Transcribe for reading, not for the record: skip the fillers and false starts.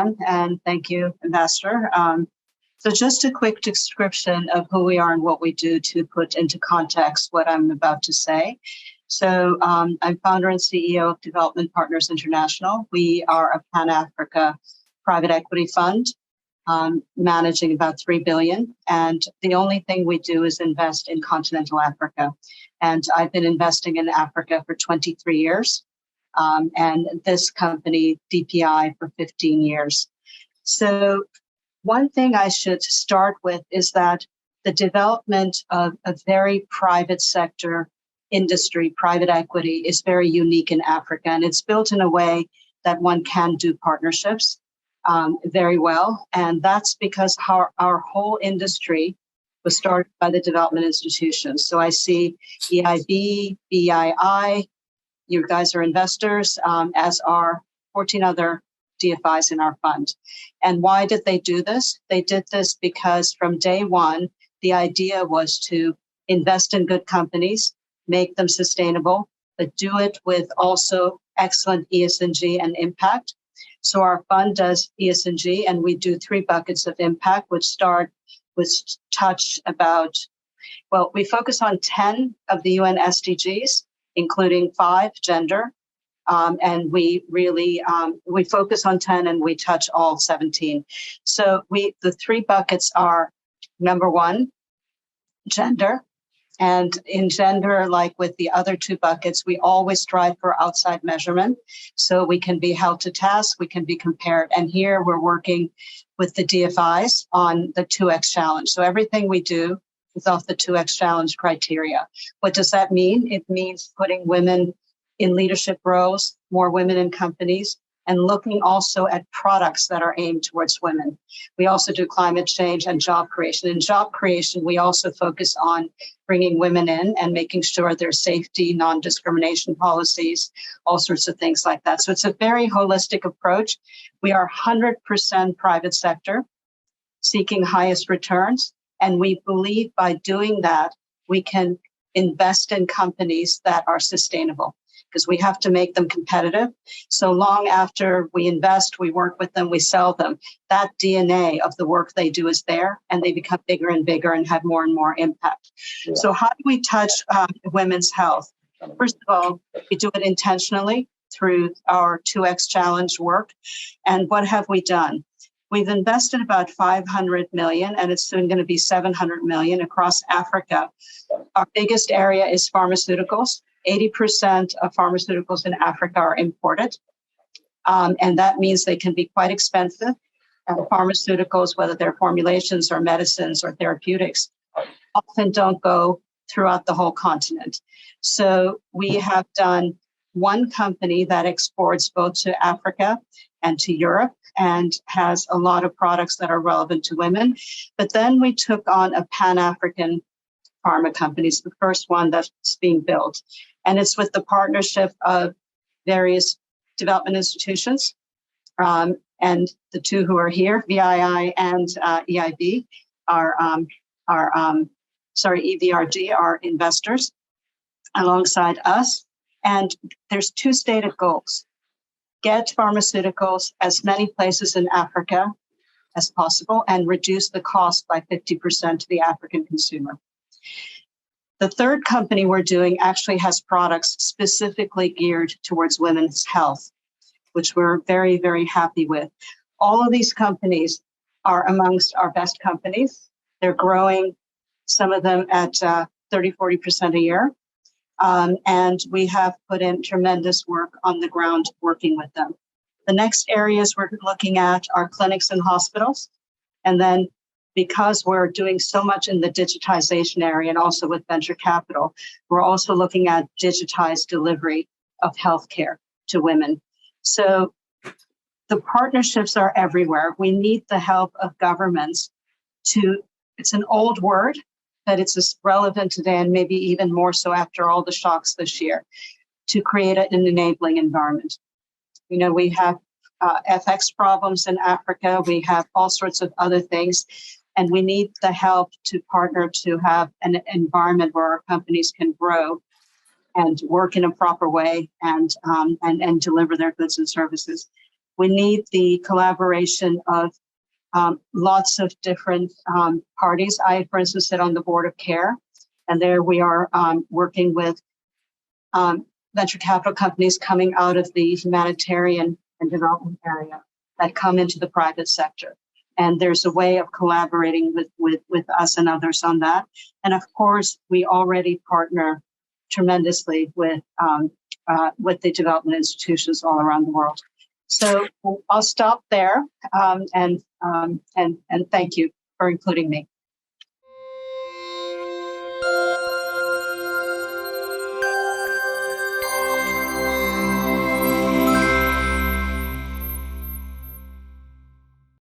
everyone, and thank you, Ambassador. So just a quick description of who we are and what we do to put into context what I'm about to say. So I'm founder and CEO of Development Partners International. We are a Pan-Africa private equity fund managing about $3 billion. And the only thing we do is invest in continental Africa. And I've been investing in Africa for 23 years. And this company, DPI, for 15 years. So one thing I should start with is that the development of a very private sector industry, private equity, is very unique in Africa. And it's built in a way that one can do partnerships very well. And that's because our whole industry was started by the development institutions. So I see EIB, BII, you guys are investors, as are 14 other DFIs in our fund. And why did they do this? They did this because from day one, the idea was to invest in good companies, make them sustainable, but do it with also excellent ESG and impact. So our fund does ESG, and we do 3 buckets of impact, which touch about, well, we focus on 10 of the UN SDGs, including 5 gender. And we really, we focus on 10 and we touch all 17. So the 3 buckets are, number 1, gender. And in gender, like with the other 2 buckets, we always strive for outside measurement. So we can be held to task, we can be compared. And here we're working with the DFIs on the 2X challenge. So everything we do is off the 2X challenge criteria. What does that mean? It means putting women in leadership roles, more women in companies, and looking also at products that are aimed towards women. We also do climate change and job creation. In job creation, we also focus on bringing women in and making sure there's safety, non-discrimination policies, all sorts of things like that. So it's a very holistic approach. We are 100% private sector, seeking highest returns. And we believe by doing that, we can invest in companies that are sustainable, because we have to make them competitive. So long after we invest, we work with them, we sell them, that DNA of the work they do is there, and they become bigger and bigger and have more and more impact. Yeah. So how do we touch women's health? First of all, we do it intentionally through our 2X challenge work. And what have we done? We've invested about 500 million, and it's soon going to be 700 million across Africa. Our biggest area is pharmaceuticals. 80% of pharmaceuticals in Africa are imported. And that means they can be quite expensive. And pharmaceuticals, whether they're formulations or medicines or therapeutics, often don't go throughout the whole continent. So we have done one company that exports both to Africa and to Europe and has a lot of products that are relevant to women. But then we took on a Pan-African pharma company. It's the first one that's being built. And it's with the partnership of various development institutions. And the 2 who are here, VII and EIB, EBRD are investors alongside us. And there's 2 stated goals. Get pharmaceuticals as many places in Africa as possible and reduce the cost by 50% to the African consumer. The third company we're doing actually has products specifically geared towards women's health, which we're very, very happy with. All of these companies are amongst our best companies. They're growing, some of them at 30-40% a year. And we have put in tremendous work on the ground working with them. The next areas we're looking at are clinics and hospitals. And then because we're doing so much in the digitization area and also with venture capital, we're also looking at digitized delivery of healthcare to women. So the partnerships are everywhere. We need the help of governments it's an old word, but it's as relevant today and maybe even more so after all the shocks this year, to create an enabling environment. You know, we have FX problems in Africa. We have all sorts of other things. And we need the help to partner to have an environment where our companies can grow and work in a proper way and deliver their goods and services. we need the collaboration of lots of different parties. I, for instance, sit on the board of CARE, and there we are working with venture capital companies coming out of the humanitarian and development area that come into the private sector. And there's a way of collaborating with us and others on that. And of course, we already partner tremendously with the development institutions all around the world. So I'll stop there and thank you for including me.